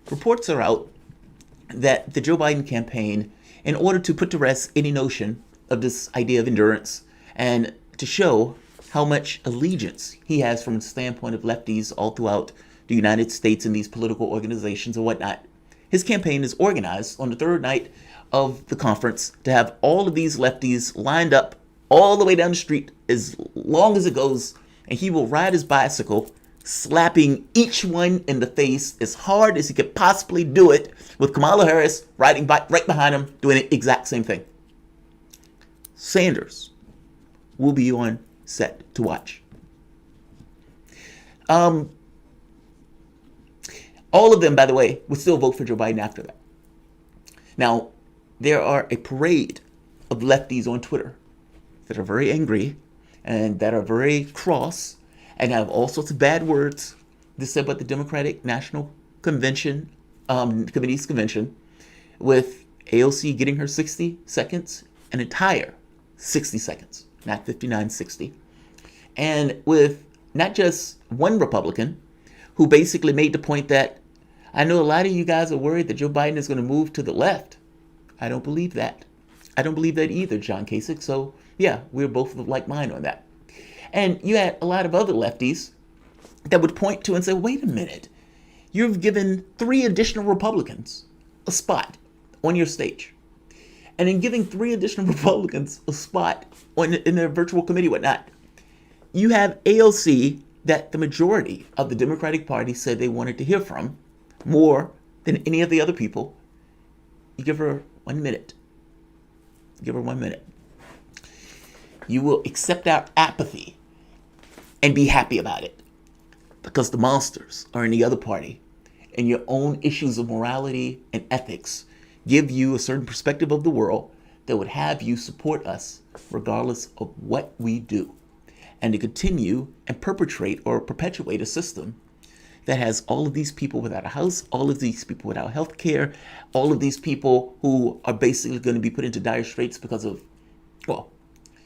reports are out that the Joe Biden campaign, in order to put to rest any notion of this idea of endurance and to show how much allegiance he has from the standpoint of lefties all throughout the United States and these political organizations and whatnot, his campaign is organized on the third night of the conference to have all of these lefties lined up all the way down the street as long as it goes, and he will ride his bicycle, slapping each one in the face as hard as he could possibly do it, with Kamala Harris riding right behind him doing the exact same thing. Sanders will be on set to watch. All of them, by the way, would still vote for Joe Biden after that. Now, there are a parade of lefties on Twitter that are very angry and that are very cross and have all sorts of bad words to say about the Democratic National Convention, Committee's convention, with AOC getting her 60 seconds, an entire 60 seconds, not 59, 60. And with not just one Republican who basically made the point that, I know a lot of you guys are worried that Joe Biden is going to move to the left. I don't believe that. I don't believe that either, John Kasich. So yeah, we're both of like mind on that. And you had a lot of other lefties that would point to and say, wait a minute, you've given 3 additional Republicans a spot on your stage. And in giving 3 additional Republicans a spot in their virtual committee, whatnot, you have AOC that the majority of the Democratic Party said they wanted to hear from more than any of the other people. You give her 1 minute. Give her 1 minute. You will accept our apathy and be happy about it, because the monsters are in the other party, and your own issues of morality and ethics give you a certain perspective of the world that would have you support us regardless of what we do, and to continue and perpetrate or perpetuate a system that has all of these people without a house, all of these people without health care, all of these people who are basically going to be put into dire straits because of, well,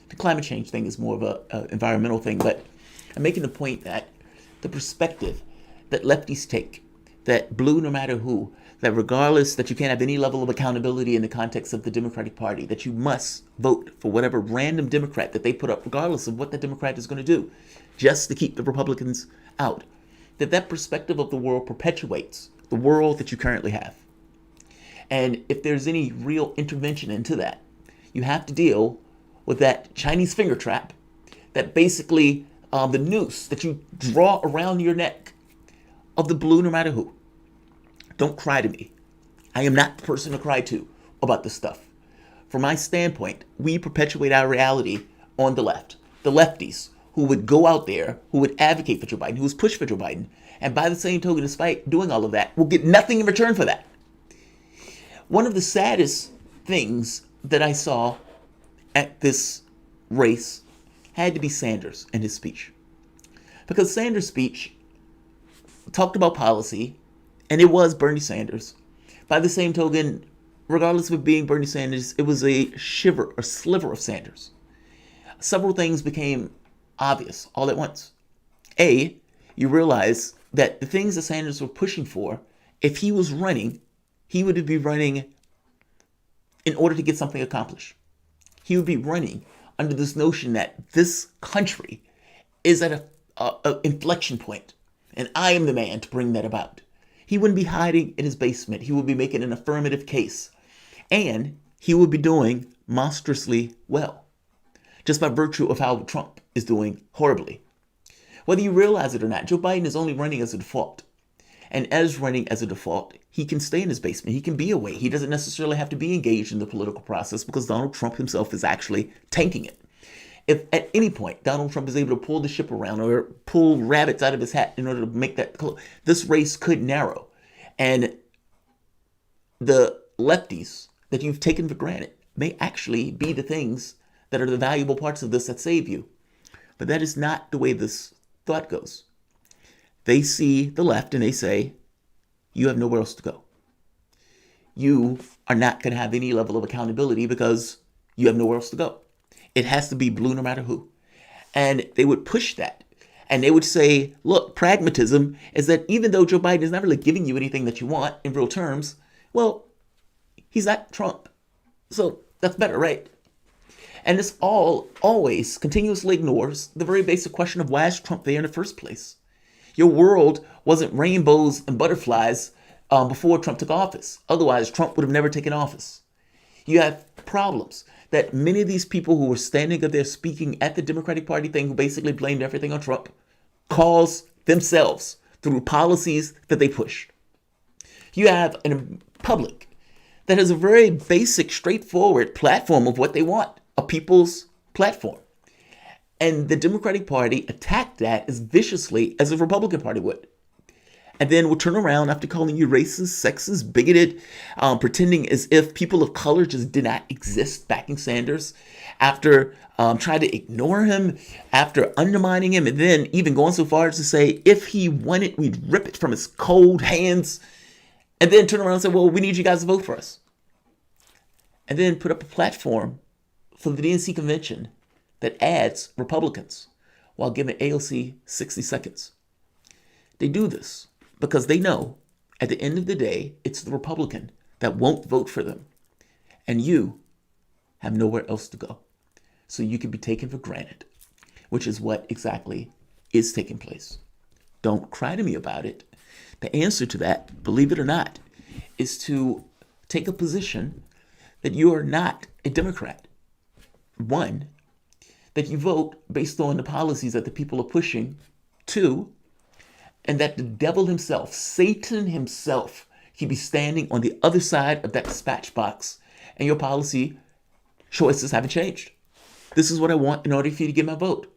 the climate change thing is more of a environmental thing, but I'm making the point that the perspective that lefties take, that blue no matter who, that regardless, that you can't have any level of accountability in the context of the Democratic Party, that you must vote for whatever random Democrat that they put up, regardless of what the Democrat is going to do, just to keep the Republicans out, that perspective of the world perpetuates the world that you currently have. And if there's any real intervention into that, you have to deal with that Chinese finger trap, that basically the noose that you draw around your neck of the blue no matter who. Don't cry to me. I am not the person to cry to about this stuff. From my standpoint, we perpetuate our reality on the left. The lefties who would go out there, who would advocate for Joe Biden, who would push for Joe Biden, and by the same token, despite doing all of that, will get nothing in return for that. One of the saddest things that I saw at this race had to be Sanders and his speech. Because Sanders' speech talked about policy, and it was Bernie Sanders. By the same token, regardless of it being Bernie Sanders, it was a sliver of Sanders. Several things became obvious all at once. A, you realize that the things that Sanders were pushing for, if he was running, he would be running in order to get something accomplished. He would be running under this notion that this country is at a inflection point, and I am the man to bring that about. He wouldn't be hiding in his basement. He would be making an affirmative case, and he would be doing monstrously well, just by virtue of how Trump is doing horribly. Whether you realize it or not, Joe Biden is only running as a default. And as running as a default, he can stay in his basement. He can be away. He doesn't necessarily have to be engaged in the political process because Donald Trump himself is actually tanking it. If at any point Donald Trump is able to pull the ship around or pull rabbits out of his hat in order to make that close, this race could narrow. And the lefties that you've taken for granted may actually be the things that are the valuable parts of this that save you. But that is not the way this thought goes. They see the left and they say, you have nowhere else to go. You are not going to have any level of accountability because you have nowhere else to go. It has to be blue no matter who. And they would push that And they would say, look, pragmatism is that even though Joe Biden is not really giving you anything that you want in real terms, well, he's not Trump. So that's better, right? And this all always continuously ignores the very basic question of why is Trump there in the first place? Your world wasn't rainbows and butterflies before Trump took office. Otherwise, Trump would have never taken office. You have problems that many of these people who were standing up there speaking at the Democratic Party thing, who basically blamed everything on Trump, caused themselves through policies that they pushed. You have a public that has a very basic, straightforward platform of what they want, a people's platform. And the Democratic Party attacked that as viciously as the Republican Party would. And then will turn around after calling you racist, sexist, bigoted, pretending as if people of color just did not exist, backing Sanders, after trying to ignore him, after undermining him, and then even going so far as to say, if he won it, we'd rip it from his cold hands, and then turn around and say, well, we need you guys to vote for us. And then put up a platform for the DNC convention that adds Republicans while giving AOC 60 seconds. They do this because they know at the end of the day, it's the Republican that won't vote for them. And you have nowhere else to go. So you can be taken for granted, which is what exactly is taking place. Don't cry to me about it. The answer to that, believe it or not, is to take a position that you are not a Democrat. One, that you vote based on the policies that the people are pushing. Two, and that the devil himself, Satan himself, he be standing on the other side of that dispatch box, and your policy choices haven't changed. This is what I want in order for you to get my vote.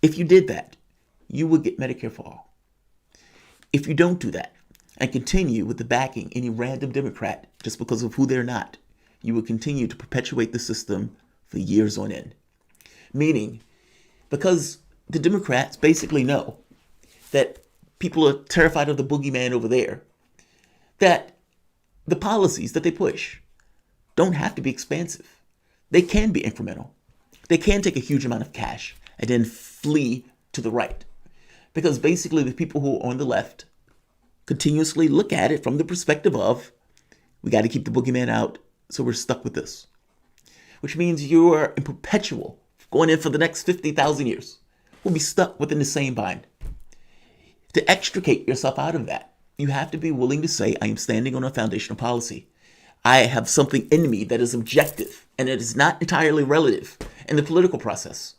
If you did that, you would get Medicare for all. If you don't do that and continue with the backing any random Democrat just because of who they're not, you will continue to perpetuate the system for years on end. Meaning, because the Democrats basically know that people are terrified of the boogeyman over there, that the policies that they push don't have to be expansive. They can be incremental. They can take a huge amount of cash and then flee to the right. Because basically the people who are on the left continuously look at it from the perspective of, we got to keep the boogeyman out, so we're stuck with this. Which means you are in perpetual, going in for the next 50,000 years, will be stuck within the same bind. To extricate yourself out of that, you have to be willing to say, I am standing on a foundational policy. I have something in me that is objective, and it is not entirely relative in the political process.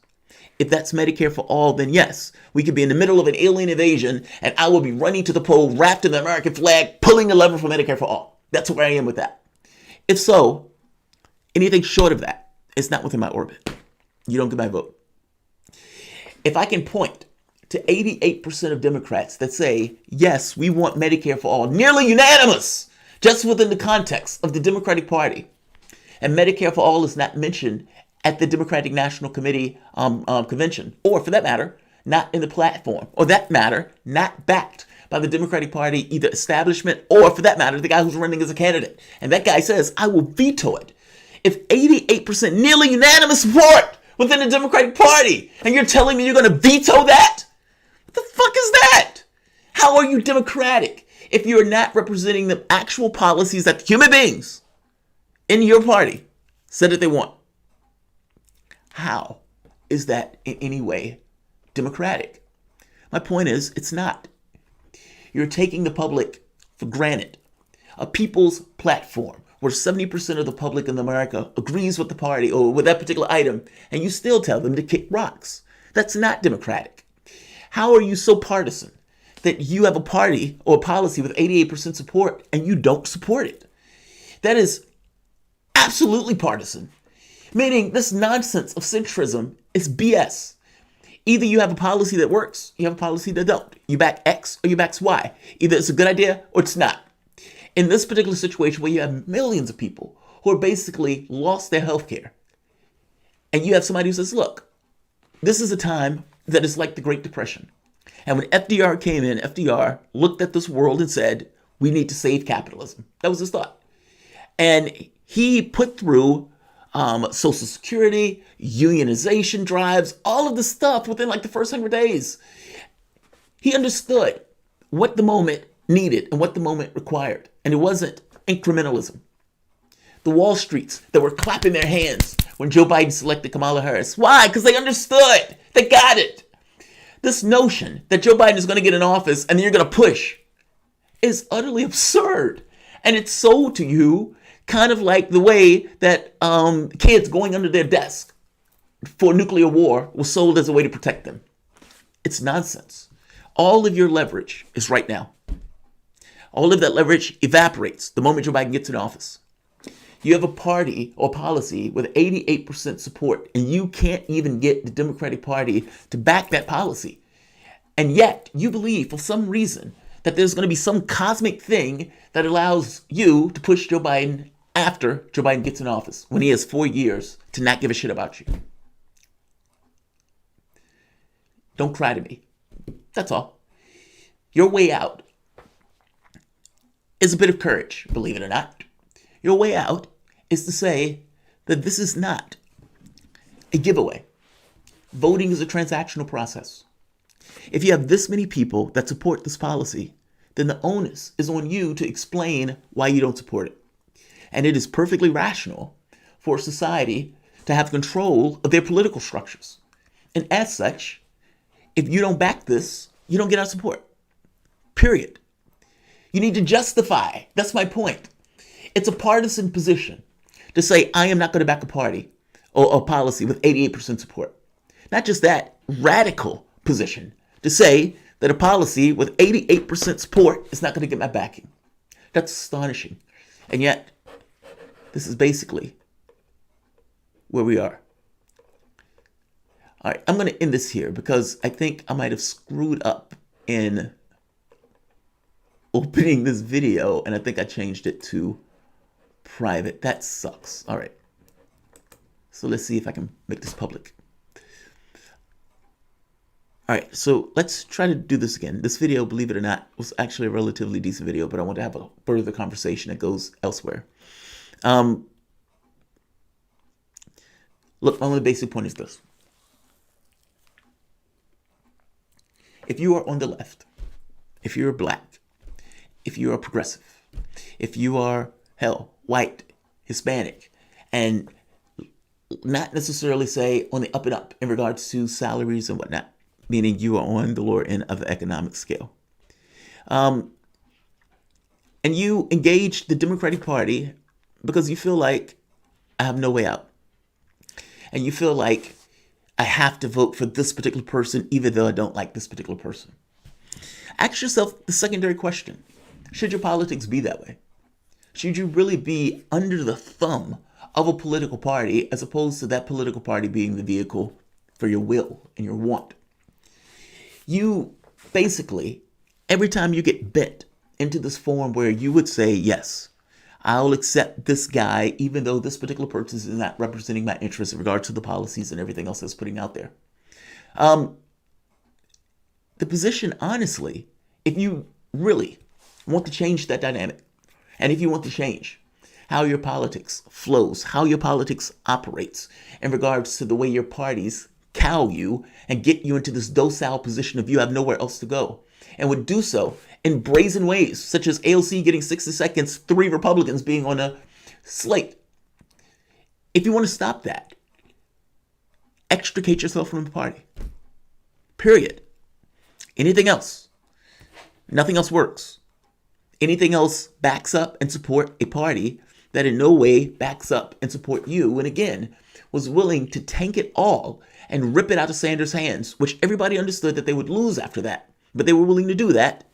If that's Medicare for all, then yes, we could be in the middle of an alien invasion, and I will be running to the poll, wrapped in the American flag, pulling the lever for Medicare for all. That's where I am with that. If so, anything short of that is not within my orbit. You don't get my vote. If I can point to 88% of Democrats that say, yes, we want Medicare for all, nearly unanimous, just within the context of the Democratic Party, and Medicare for all is not mentioned at the Democratic National Committee convention, or for that matter, not in the platform, or that matter, not backed by the Democratic Party, either establishment, or for that matter, the guy who's running as a candidate. And that guy says, I will veto it. If 88% nearly unanimous support within the Democratic Party, and you're telling me you're going to veto that? What the fuck is that? How are you democratic if you're not representing the actual policies that human beings in your party said that they want? How is that in any way democratic? My point is, it's not. You're taking the public for granted. A people's platform where 70% of the public in America agrees with the party or with that particular item, and you still tell them to kick rocks. That's not democratic. How are you so partisan that you have a party or a policy with 88% support and you don't support it? That is absolutely partisan. Meaning this nonsense of centrism is BS. Either you have a policy that works, you have a policy that don't. You back X or you back Y. Either it's a good idea or it's not. In this particular situation where you have millions of people who are basically lost their health care, and you have somebody who says, look, this is a time that is like the Great Depression. And when FDR came in, FDR looked at this world and said, we need to save capitalism. That was his thought. And he put through Social Security, unionization drives, all of the stuff within like the first 100 days. He understood what the moment needed and what the moment required. And it wasn't incrementalism. The Wall Streets that were clapping their hands when Joe Biden selected Kamala Harris. Why? Because they understood. They got it. This notion that Joe Biden is going to get in office and then you're going to push is utterly absurd. And it's sold to you kind of like the way that kids going under their desk for nuclear war was sold as a way to protect them. It's nonsense. All of your leverage is right now. All of that leverage evaporates the moment Joe Biden gets in office. You have a party or policy with 88% support, and you can't even get the Democratic Party to back that policy. And yet, you believe for some reason that there's going to be some cosmic thing that allows you to push Joe Biden after Joe Biden gets in office, when he has 4 years to not give a shit about you. Don't cry to me. That's all. Your way out is a bit of courage, believe it or not. Your way out is to say that this is not a giveaway. Voting is a transactional process. If you have this many people that support this policy, then the onus is on you to explain why you don't support it. And it is perfectly rational for society to have control of their political structures. And as such, if you don't back this, you don't get our support. Period. You need to justify. That's my point. It's a partisan position to say, I am not going to back a party or a policy with 88% support. Not just that, radical position to say that a policy with 88% support is not going to get my backing. That's astonishing. And yet, this is basically where we are. All right, I'm going to end this here because I think I might have screwed up in opening this video, and I think I changed it to private. That sucks. All right. So let's see if I can make this public. All right, so let's try to do this again. This video, believe it or not, was actually a relatively decent video, but I want to have a further conversation that goes elsewhere. Look, my only basic point is this. If you are on the left, if you're black, if you're a progressive, if you are, white, Hispanic, and not necessarily say on the up and up in regards to salaries and whatnot, meaning you are on the lower end of the economic scale, and you engage the Democratic Party because you feel like I have no way out, and you feel like I have to vote for this particular person even though I don't like this particular person. Ask yourself the secondary question. Should your politics be that way? Should you really be under the thumb of a political party as opposed to that political party being the vehicle for your will and your want? You basically, every time you get bent into this form where you would say, yes, I'll accept this guy even though this particular person is not representing my interests in regard to the policies and everything else that's putting out there. The position, honestly, if you really want to change that dynamic, and if you want to change how your politics flows, how your politics operates in regards to the way your parties cow you and get you into this docile position of you have nowhere else to go, and would do so in brazen ways, such as AOC getting 60 seconds, 3 Republicans being on a slate. If you want to stop that, extricate yourself from the party. Period. Anything else, nothing else works. Anything else backs up and support a party that in no way backs up and support you, and again, was willing to tank it all and rip it out of Sanders' hands, which everybody understood that they would lose after that. But they were willing to do that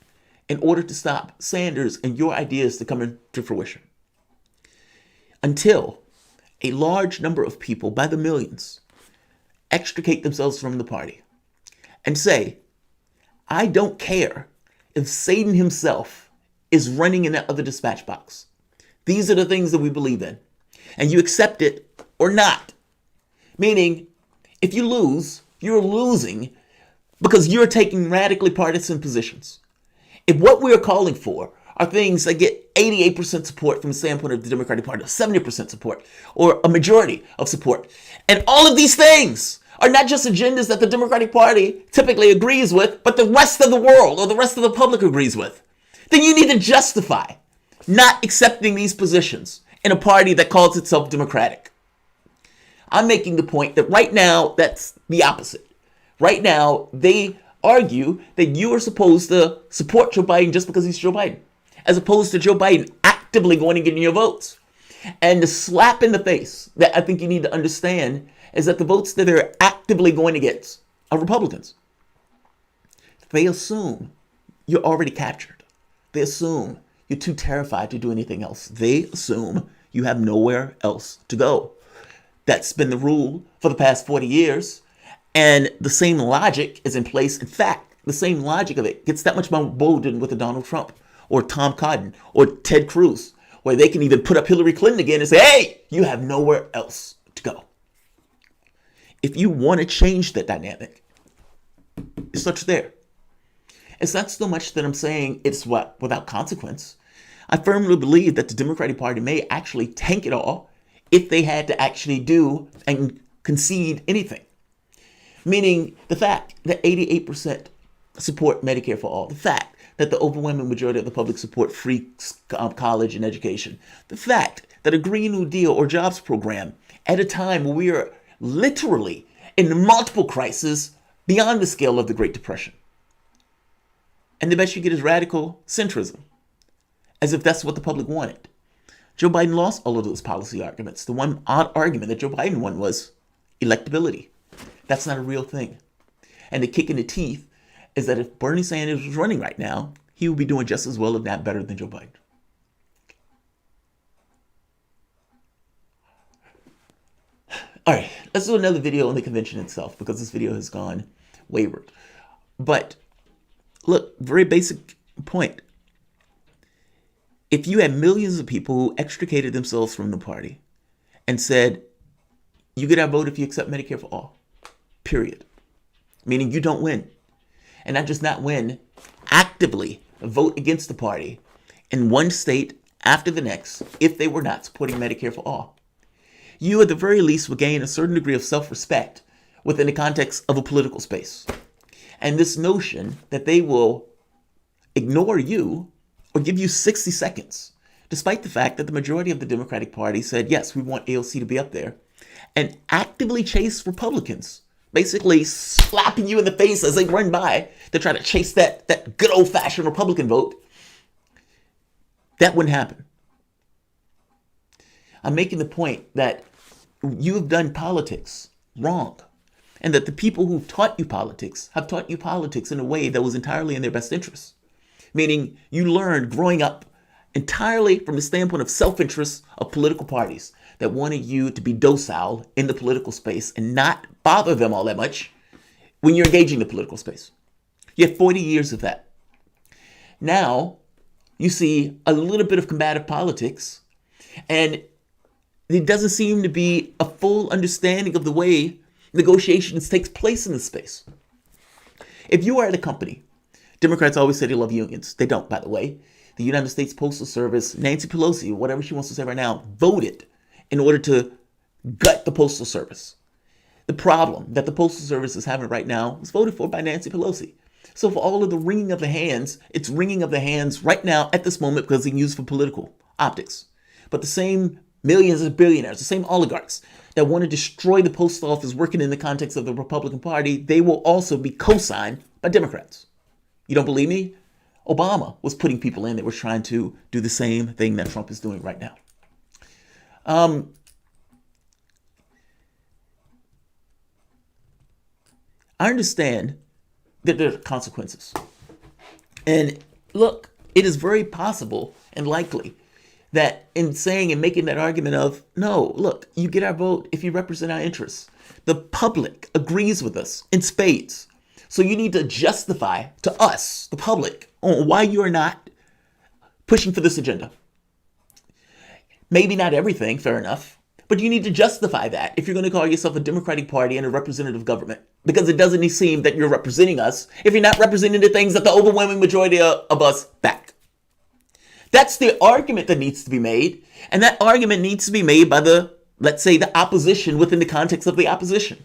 in order to stop Sanders and your ideas to come into fruition. Until a large number of people, by the millions, extricate themselves from the party and say, I don't care if Satan himself is running in that other dispatch box. These are the things that we believe in. And you accept it or not. Meaning, if you lose, you're losing because you're taking radically partisan positions. If what we're calling for are things that get 88% support from the standpoint of the Democratic Party, 70% support, or a majority of support. And all of these things are not just agendas that the Democratic Party typically agrees with, but the rest of the world or the rest of the public agrees with. Then you need to justify not accepting these positions in a party that calls itself democratic. I'm making the point that right now, that's the opposite. Right now, they argue that you are supposed to support Joe Biden just because he's Joe Biden, as opposed to Joe Biden actively going and getting your votes. And the slap in the face that I think you need to understand is that the votes that they're actively going to get are Republicans. They assume you're already captured. They assume you're too terrified to do anything else. They assume you have nowhere else to go. That's been the rule for the past 40 years. And the same logic is in place. In fact, the same logic of it gets that much more emboldened with a Donald Trump or Tom Cotton or Ted Cruz, where they can even put up Hillary Clinton again and say, hey, you have nowhere else to go. If you want to change that dynamic, it starts there. It's not so much that I'm saying it's without consequence. I firmly believe that the Democratic Party may actually tank it all if they had to actually do and concede anything. Meaning the fact that 88% support Medicare for all, the fact that the overwhelming majority of the public support free college and education, the fact that a Green New Deal or jobs program at a time where we are literally in multiple crises beyond the scale of the Great Depression. And the best you get is radical centrism, as if that's what the public wanted. Joe Biden lost all of those policy arguments. The one odd argument that Joe Biden won was electability. That's not a real thing. And the kick in the teeth is that if Bernie Sanders was running right now, he would be doing just as well, if not better, than Joe Biden. All right, let's do another video on the convention itself, because this video has gone wayward. But look, very basic point. If you had millions of people who extricated themselves from the party and said, you get our vote if you accept Medicare for all, period. Meaning you don't win. And not just not win, actively vote against the party in one state after the next if they were not supporting Medicare for all. You at the very least would gain a certain degree of self-respect within the context of a political space. And this notion that they will ignore you or give you 60 seconds, despite the fact that the majority of the Democratic Party said, yes, we want AOC to be up there, and actively chase Republicans, basically slapping you in the face as they run by to try to chase that good old-fashioned Republican vote, that wouldn't happen. I'm making the point that you have done politics wrong, and that the people who taught you politics have taught you politics in a way that was entirely in their best interest. Meaning you learned growing up entirely from the standpoint of self-interest of political parties that wanted you to be docile in the political space and not bother them all that much when you're engaging the political space. You have 40 years of that. Now you see a little bit of combative politics, and there doesn't seem to be a full understanding of the way negotiations takes place in this space. If you are at a company, Democrats always say they love unions. They don't, by the way. The United States Postal Service, Nancy Pelosi, whatever she wants to say right now, voted in order to gut the Postal Service. The problem that the Postal Service is having right now was voted for by Nancy Pelosi. So for all of the wringing of the hands, it's wringing of the hands right now at this moment because they can use for political optics. But the same millions of billionaires, the same oligarchs that want to destroy the post office working in the context of the Republican Party, they will also be co-signed by Democrats. You don't believe me? Obama was putting people in that were trying to do the same thing that Trump is doing right now. I understand that there are consequences. And look, it is very possible and likely that in saying and making that argument of, no, look, you get our vote if you represent our interests. The public agrees with us in spades. So you need to justify to us, the public, on why you are not pushing for this agenda. Maybe not everything, fair enough, but you need to justify that if you're going to call yourself a Democratic Party and a representative government, because it doesn't seem that you're representing us if you're not representing the things that the overwhelming majority of us back. That's the argument that needs to be made. And that argument needs to be made by the, let's say, the opposition within the context of the opposition.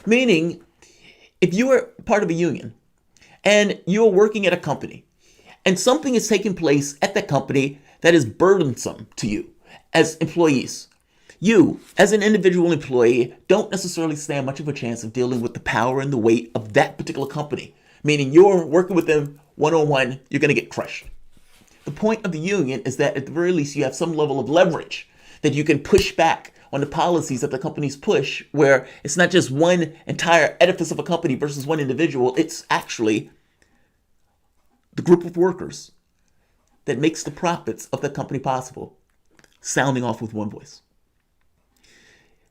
Meaning, if you are part of a union and you're working at a company and something is taking place at that company that is burdensome to you as employees, you, as an individual employee, don't necessarily stand much of a chance of dealing with the power and the weight of that particular company. Meaning you're working with them one-on-one, you're going to get crushed. The point of the union is that at the very least you have some level of leverage that you can push back on the policies that the companies push, where it's not just one entire edifice of a company versus one individual. It's actually the group of workers that makes the profits of the company possible, sounding off with one voice.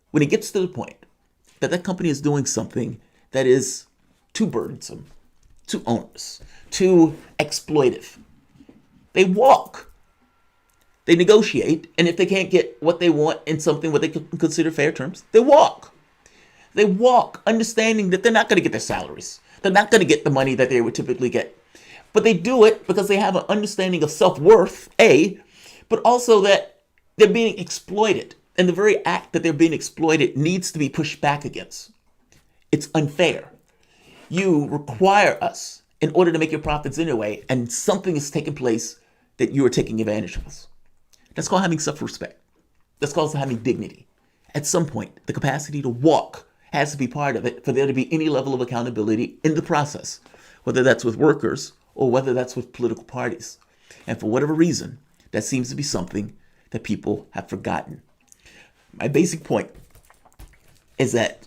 When it gets to the point that that company is doing something that is too burdensome, too onerous, too exploitive, they walk. They negotiate, and if they can't get what they want in something what they consider fair terms, they walk. They walk, understanding that they're not going to get their salaries. They're not going to get the money that they would typically get. But they do it because they have an understanding of self-worth, A, but also that they're being exploited. And the very act that they're being exploited needs to be pushed back against. It's unfair. You require us in order to make your profits anyway, and something is taking place that you are taking advantage of us. That's called having self-respect. That's called having dignity. At some point, the capacity to walk has to be part of it for there to be any level of accountability in the process, whether that's with workers or whether that's with political parties. And for whatever reason, that seems to be something that people have forgotten. My basic point is that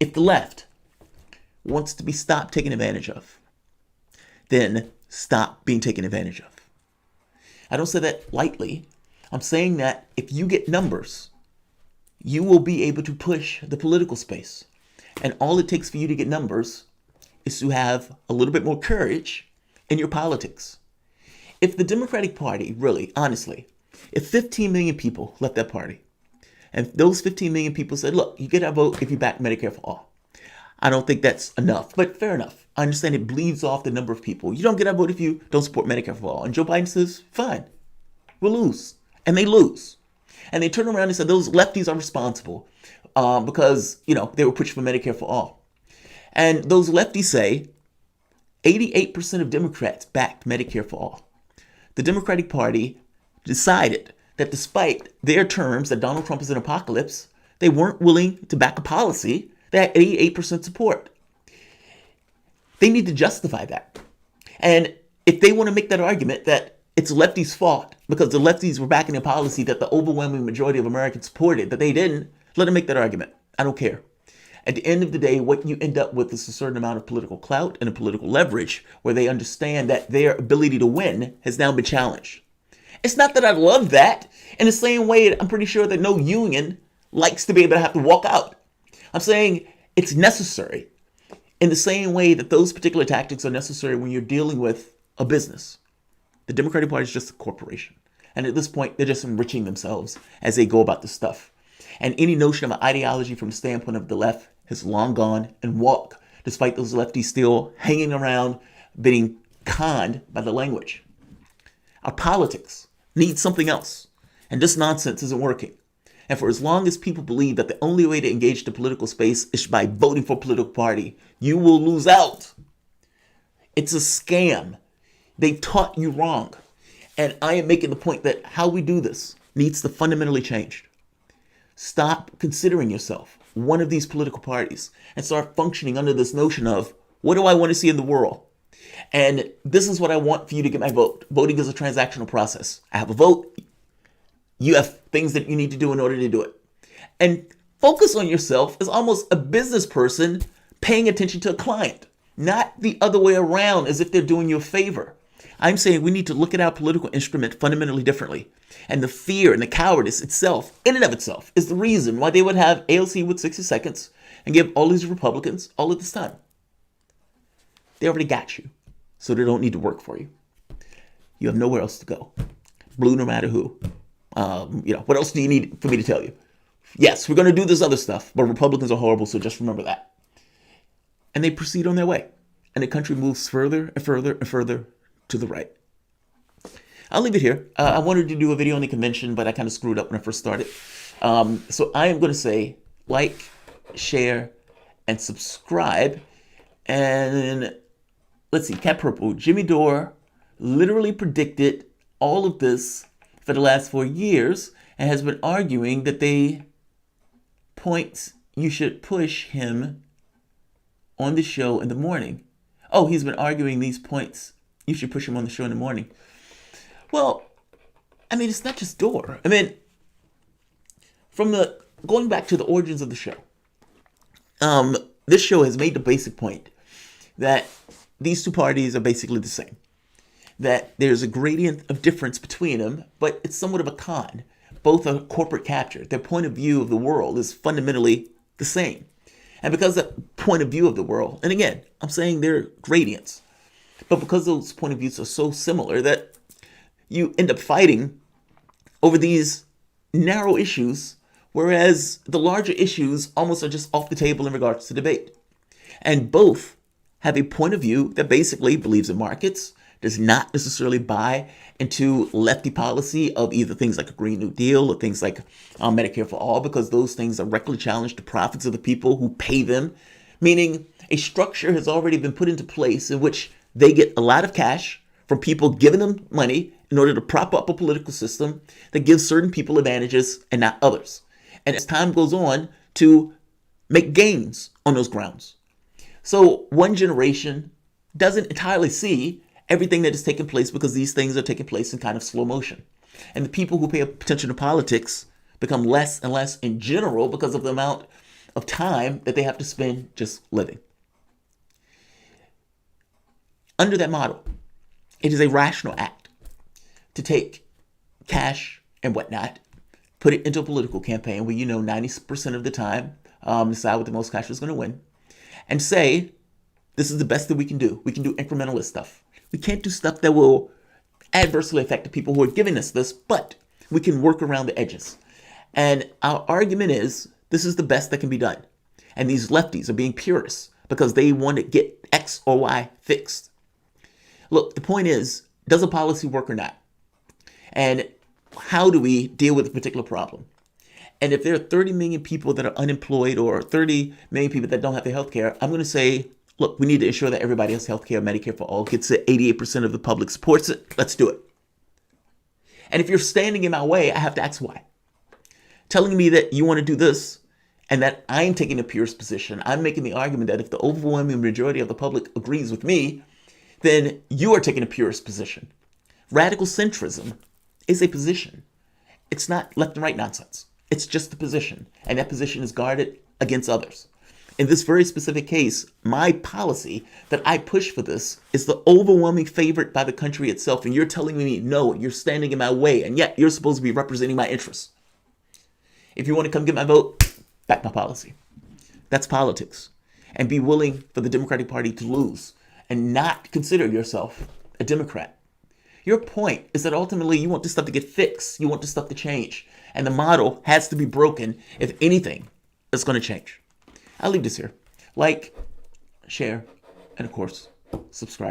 if the left wants to be stopped taking advantage of, then stop being taken advantage of. I don't say that lightly. I'm saying that if you get numbers, you will be able to push the political space. And all it takes for you to get numbers is to have a little bit more courage in your politics. If the Democratic Party, really, honestly, if 15 million people left that party, and those 15 million people said, look, you get our vote if you back Medicare for all. I don't think that's enough, but fair enough. I understand it bleeds off the number of people. You don't get our vote if you don't support Medicare for all. And Joe Biden says, fine, we'll lose. And they lose. And they turn around and say those lefties are responsible because, they were pushing for Medicare for all. And those lefties say 88% of Democrats backed Medicare for all. The Democratic Party decided that despite their terms that Donald Trump is an apocalypse, they weren't willing to back a policy that 88% support. They need to justify that. And if they want to make that argument that it's lefties' fault because the lefties were backing a policy that the overwhelming majority of Americans supported, that they didn't, let them make that argument. I don't care. At the end of the day, what you end up with is a certain amount of political clout and a political leverage where they understand that their ability to win has now been challenged. It's not that I love that. In the same way, I'm pretty sure that no union likes to be able to have to walk out. I'm saying it's necessary in the same way that those particular tactics are necessary when you're dealing with a business. The Democratic Party is just a corporation. And at this point, they're just enriching themselves as they go about this stuff. And any notion of an ideology from the standpoint of the left has long gone and walked, despite those lefties still hanging around, being conned by the language. Our politics needs something else. And this nonsense isn't working. And for as long as people believe that the only way to engage the political space is by voting for a political party, you will lose out. It's a scam. They've taught you wrong. And I am making the point that how we do this needs to fundamentally change. Stop considering yourself one of these political parties and start functioning under this notion of, what do I want to see in the world? And this is what I want for you to get my vote. Voting is a transactional process. I have a vote. You have things that you need to do in order to do it. And focus on yourself as almost a business person paying attention to a client, not the other way around as if they're doing you a favor. I'm saying we need to look at our political instrument fundamentally differently. And the fear and the cowardice itself, in and of itself, is the reason why they would have AOC with 60 seconds and give all these Republicans all of this time. They already got you, so they don't need to work for you. You have nowhere else to go. Blue no matter who. What else do you need for me to tell you? Yes, we're going to do this other stuff, but Republicans are horrible, so just remember that. And they proceed on their way. And the country moves further and further and further to the right. I'll leave it here. I wanted to do a video on the convention, but I kind of screwed up when I first started. So I am going to say like, share, and subscribe. And let's see, Cat Purple, Jimmy Dore literally predicted all of this for the last 4 years and has been arguing that you should push him on the show in the morning. Oh, he's been arguing these points. You should push him on the show in the morning. Well, I mean, it's not just Dore. I mean, going back to the origins of the show, this show has made the basic point that these two parties are basically the same. That there's a gradient of difference between them, but it's somewhat of a con. Both are corporate capture. Their point of view of the world is fundamentally the same. And because that point of view of the world, and again, I'm saying they're gradients, but because those point of views are so similar that you end up fighting over these narrow issues, whereas the larger issues almost are just off the table in regards to debate. And both have a point of view that basically believes in markets, does not necessarily buy into lefty policy of either things like a Green New Deal or things like Medicare for All, because those things directly challenge the profits of the people who pay them, meaning a structure has already been put into place in which they get a lot of cash from people giving them money in order to prop up a political system that gives certain people advantages and not others. And as time goes on, to make gains on those grounds. So one generation doesn't entirely see everything that is taking place because these things are taking place in kind of slow motion. And the people who pay attention to politics become less and less in general because of the amount of time that they have to spend just living. Under that model, it is a rational act to take cash and whatnot, put it into a political campaign where 90% of the time, the side with the most cash is going to win, and say, this is the best that we can do. We can do incrementalist stuff. We can't do stuff that will adversely affect the people who are giving us this, but we can work around the edges. And our argument is, this is the best that can be done. And these lefties are being purists because they want to get X or Y fixed. Look, the point is, does a policy work or not? And how do we deal with a particular problem? And if there are 30 million people that are unemployed or 30 million people that don't have their health care, I'm going to say, look, we need to ensure that everybody has health care, Medicare for all, gets it, 88% of the public supports it. Let's do it. And if you're standing in my way, I have to ask why. Telling me that you want to do this and that I'm taking a purist position, I'm making the argument that if the overwhelming majority of the public agrees with me, then you are taking a purist position. Radical centrism is a position. It's not left and right nonsense. It's just a position. And that position is guarded against others. In this very specific case, my policy that I push for this is the overwhelming favorite by the country itself. And you're telling me, no, you're standing in my way. And yet you're supposed to be representing my interests. If you want to come get my vote, back my policy. That's politics. And be willing for the Democratic Party to lose and not consider yourself a Democrat. Your point is that ultimately you want this stuff to get fixed. You want this stuff to change. And the model has to be broken if anything is going to change. I'll leave this here. Like, share, and of course, subscribe.